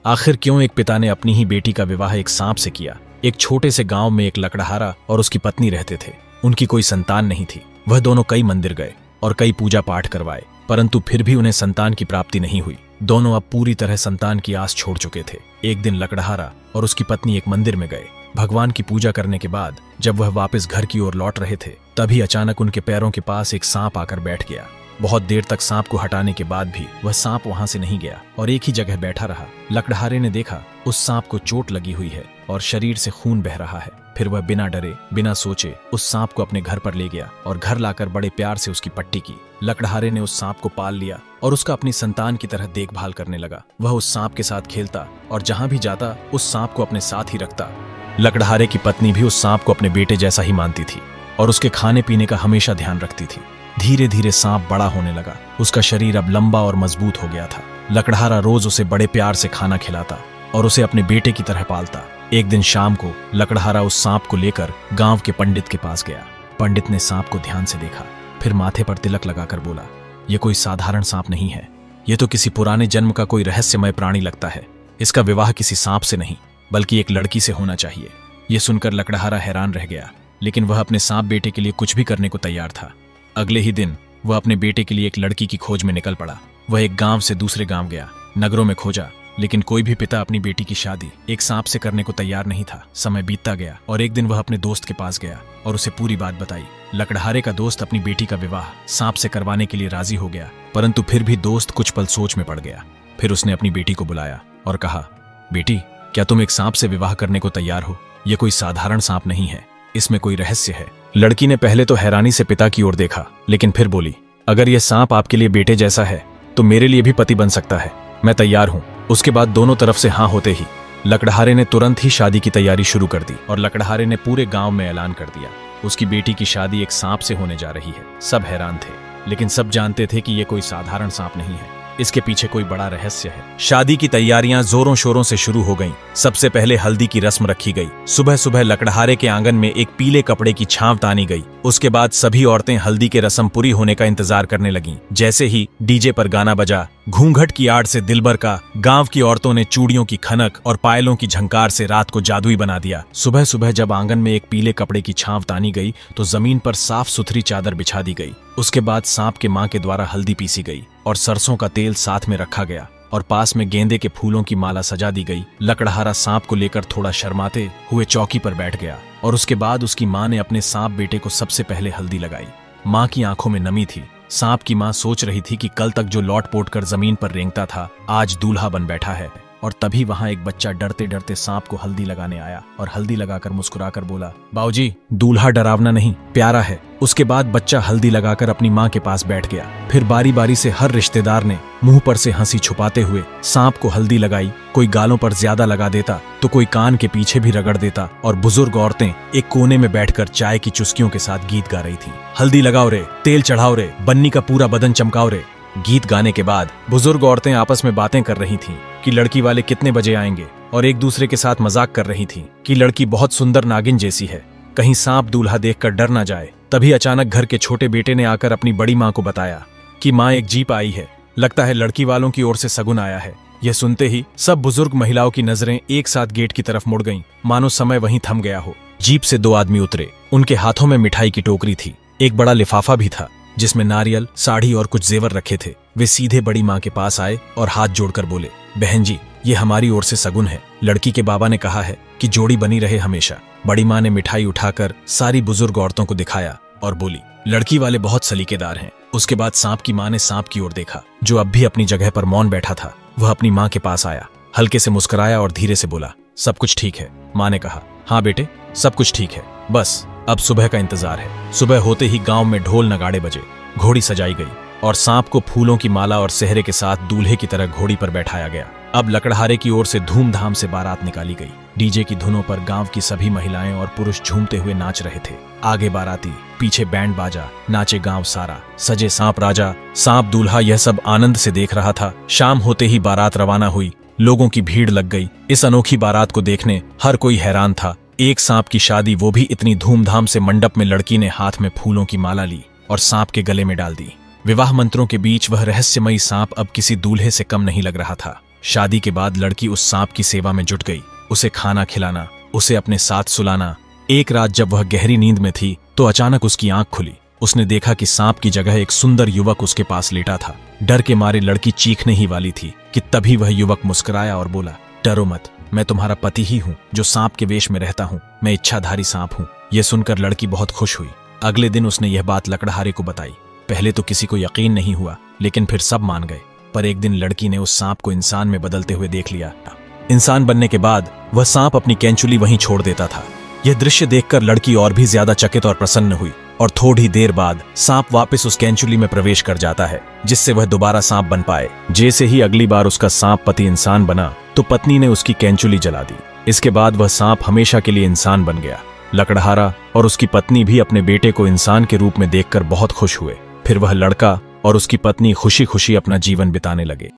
आखिर क्यों एक पिता ने अपनी ही बेटी का विवाह एक सांप से किया। एक छोटे से गांव में एक लकड़हारा और उसकी पत्नी रहते थे। उनकी कोई संतान नहीं थी। वह दोनों कई मंदिर गए और कई पूजा पाठ करवाए, परंतु फिर भी उन्हें संतान की प्राप्ति नहीं हुई। दोनों अब पूरी तरह संतान की आस छोड़ चुके थे। एक दिन लकड़हारा और उसकी पत्नी एक मंदिर में गए। भगवान की पूजा करने के बाद जब वह वापस घर की ओर लौट रहे थे, तभी अचानक उनके पैरों के पास एक सांप आकर बैठ गया। बहुत देर तक सांप को हटाने के बाद भी वह सांप वहां से नहीं गया और एक ही जगह बैठा रहा। लकड़हारे ने देखा उस सांप को चोट लगी हुई है और शरीर से खून बह रहा है। फिर वह बिना डरे बिना सोचे उस सांप को अपने घर पर ले गया और घर लाकर बड़े प्यार से उसकी पट्टी की। लकड़हारे ने उस सांप को पाल लिया और उसका अपनी संतान की तरह देखभाल करने लगा। वह उस सांप के साथ खेलता और जहां भी जाता उस सांप को अपने साथ ही रखता। लकड़हारे की पत्नी भी उस सांप को अपने बेटे जैसा ही मानती थी और उसके खाने पीने का हमेशा ध्यान रखती थी। धीरे धीरे सांप बड़ा होने लगा। उसका शरीर अब लंबा और मजबूत हो गया था। लकड़हारा रोज उसे बड़े प्यार से खाना खिलाता और उसे अपने बेटे की तरह पालता। एक दिन शाम को लकड़हारा उस सांप को लेकर गांव के पंडित के पास गया। पंडित ने सांप को ध्यान से देखा, फिर माथे पर तिलक लगाकर बोला, यह कोई साधारण सांप नहीं है। यह तो किसी पुराने जन्म का कोई रहस्यमय प्राणी लगता है। इसका विवाह किसी सांप से नहीं बल्कि एक लड़की से होना चाहिए। यह सुनकर लकड़हारा हैरान रह गया, लेकिन वह अपने सांप बेटे के लिए कुछ भी करने को तैयार था। अगले ही दिन वह अपने बेटे के लिए एक लड़की की खोज में निकल पड़ा। वह एक गांव से दूसरे गांव गया, नगरों में खोजा, लेकिन कोई भी पिता अपनी बेटी की शादी एक सांप से करने को तैयार नहीं था। समय बीतता गया और एक दिन वह अपने दोस्त के पास गया और उसे पूरी बात बताई। लकड़हारे का दोस्त अपनी बेटी का विवाह सांप से करवाने के लिए राजी हो गया, परंतु फिर भी दोस्त कुछ पल सोच में पड़ गया। फिर उसने अपनी बेटी को बुलाया और कहा, बेटी, क्या तुम एक सांप से विवाह करने को तैयार हो? यह कोई साधारण सांप नहीं है, इसमें कोई रहस्य है। लड़की ने पहले तो हैरानी से पिता की ओर देखा, लेकिन फिर बोली, अगर यह सांप आपके लिए बेटे जैसा है तो मेरे लिए भी पति बन सकता है। मैं तैयार हूं। उसके बाद दोनों तरफ से हाँ होते ही लकड़हारे ने तुरंत ही शादी की तैयारी शुरू कर दी और लकड़हारे ने पूरे गांव में ऐलान कर दिया, उसकी बेटी की शादी एक सांप से होने जा रही है। सब हैरान थे, लेकिन सब जानते थे कि यह कोई साधारण सांप नहीं है, इसके पीछे कोई बड़ा रहस्य है। शादी की तैयारियां जोरों शोरों से शुरू हो गईं। सबसे पहले हल्दी की रस्म रखी गई। सुबह सुबह लकड़हारे के आंगन में एक पीले कपड़े की छांव तानी गई। उसके बाद सभी औरतें हल्दी के रस्म पूरी होने का इंतजार करने लगीं। जैसे ही डीजे पर गाना बजा, घूंघट की आड़ से दिलबर का, गांव की औरतों ने चूड़ियों की खनक और पायलों की झंकार से रात को जादुई बना दिया। सुबह सुबह जब आंगन में एक पीले कपड़े की छांव तानी गई तो जमीन पर साफ सुथरी चादर बिछा दी गई। उसके बाद सांप के मां के द्वारा हल्दी पीसी गई और सरसों का तेल साथ में रखा गया और पास में गेंदे के फूलों की माला सजा दी गई। लकड़हारा सांप को लेकर थोड़ा शर्माते हुए चौकी पर बैठ गया और उसके बाद उसकी मां ने अपने सांप बेटे को सबसे पहले हल्दी लगाई। मां की आंखों में नमी थी। सांप की मां सोच रही थी कि कल तक जो लौट पोट कर जमीन पर रेंगता था, आज दूल्हा बन बैठा है। और तभी वहां एक बच्चा डरते डरते सांप को हल्दी लगाने आया और हल्दी लगाकर मुस्कुराकर बोला, बाऊजी, दूल्हा डरावना नहीं, प्यारा है। उसके बाद बच्चा हल्दी लगाकर अपनी मां के पास बैठ गया। फिर बारी बारी से हर रिश्तेदार ने मुंह पर से हंसी छुपाते हुए सांप को हल्दी लगाई। कोई गालों पर ज्यादा लगा देता तो कोई कान के पीछे भी रगड़ देता और बुजुर्ग औरतें एक कोने में बैठकर चाय की चुस्कियों के साथ गीत गा रही थी। हल्दी लगाओ रे, तेल चढ़ाओ रे, बन्नी का पूरा बदन चमकाओ रे। गीत गाने के बाद बुजुर्ग औरतें आपस में बातें कर रही थीं कि लड़की वाले कितने बजे आएंगे और एक दूसरे के साथ मजाक कर रही थीं कि लड़की बहुत सुंदर नागिन जैसी है, कहीं सांप दूल्हा देखकर डर ना जाए। तभी अचानक घर के छोटे बेटे ने आकर अपनी बड़ी मां को बताया कि मां, एक जीप आई है, लगता है लड़की वालों की ओर से सगुन आया है। यह सुनते ही सब बुजुर्ग महिलाओं की नजरें एक साथ गेट की तरफ मुड़ गईं, मानो समय वहीं थम गया हो। जीप से दो आदमी उतरे। उनके हाथों में मिठाई की टोकरी थी। एक बड़ा लिफाफा भी था जिसमें नारियल, साड़ी और कुछ जेवर रखे थे। वे सीधे बड़ी मां के पास आए और हाथ जोड़कर बोले, बहन जी, ये हमारी ओर से सगुन है। लड़की के बाबा ने कहा है कि जोड़ी बनी रहे हमेशा। बड़ी मां ने मिठाई उठाकर सारी बुजुर्ग औरतों को दिखाया और बोली, लड़की वाले बहुत सलीकेदार हैं। उसके बाद सांप की मां ने सांप की ओर देखा, जो अब भी अपनी जगह पर मौन बैठा था। वह अपनी मां के पास आया, हल्के से मुस्कुराया और धीरे से बोला, सब कुछ ठीक है। मां ने कहा, हाँ बेटे, सब कुछ ठीक है, बस अब सुबह का इंतजार है। सुबह होते ही गांव में ढोल नगाड़े बजे, घोड़ी सजाई गई और सांप को फूलों की माला और सेहरे के साथ दूल्हे की तरह घोड़ी पर बैठाया गया। अब लकड़हारे की ओर से धूमधाम से बारात निकाली गई। डीजे की धुनों पर गांव की सभी महिलाएं और पुरुष झूमते हुए नाच रहे थे। आगे बाराती, पीछे बैंड बाजा, नाचे गांव सारा। सजे सांप राजा, सांप दूल्हा, यह सब आनंद से देख रहा था। शाम होते ही बारात रवाना हुई। लोगों की भीड़ लग गई। इस अनोखी बारात को देखने हर कोई हैरान था। एक सांप की शादी, वो भी इतनी धूमधाम से। मंडप में लड़की ने हाथ में फूलों की माला ली और सांप के गले में डाल दी। विवाह मंत्रों के बीच वह रहस्यमयी सांप अब किसी दूल्हे से कम नहीं लग रहा था। शादी के बाद लड़की उस सांप की सेवा में जुट गई, उसे खाना खिलाना, उसे अपने साथ सुलाना। एक रात जब वह गहरी नींद में थी तो अचानक उसकी आंख खुली। उसने देखा कि सांप की जगह एक सुंदर युवक उसके पास लेटा था। डर के मारे लड़की चीखने ही वाली थी कि तभी वह युवक मुस्कुराया और बोला, डरो मत, मैं तुम्हारा पति ही हूँ जो सांप के वेश में रहता हूँ। मैं इच्छाधारी सांप हूँ। यह सुनकर लड़की बहुत खुश हुई। अगले दिन उसने यह बात लकड़हारे को बताई। पहले तो किसी को यकीन नहीं हुआ, लेकिन फिर सब मान गए। पर एक दिन लड़की ने उस सांप को इंसान में बदलते हुए देख लिया। इंसान बनने के बाद वह सांप अपनी कैंचुली वहीं छोड़ देता था। यह दृश्य देखकर लड़की और भी ज्यादा चकित और प्रसन्न हुई और थोड़ी देर बाद सांप वापस उस कैंचुली में प्रवेश कर जाता है, जिससे वह दोबारा सांप बन पाए। जैसे ही अगली बार उसका सांप पति इंसान बना तो पत्नी ने उसकी कैंचुली जला दी। इसके बाद वह सांप हमेशा के लिए इंसान बन गया। लकड़हारा और उसकी पत्नी भी अपने बेटे को इंसान के रूप में देखकर बहुत खुश हुए। फिर वह लड़का और उसकी पत्नी खुशी खुशी अपना जीवन बिताने लगे।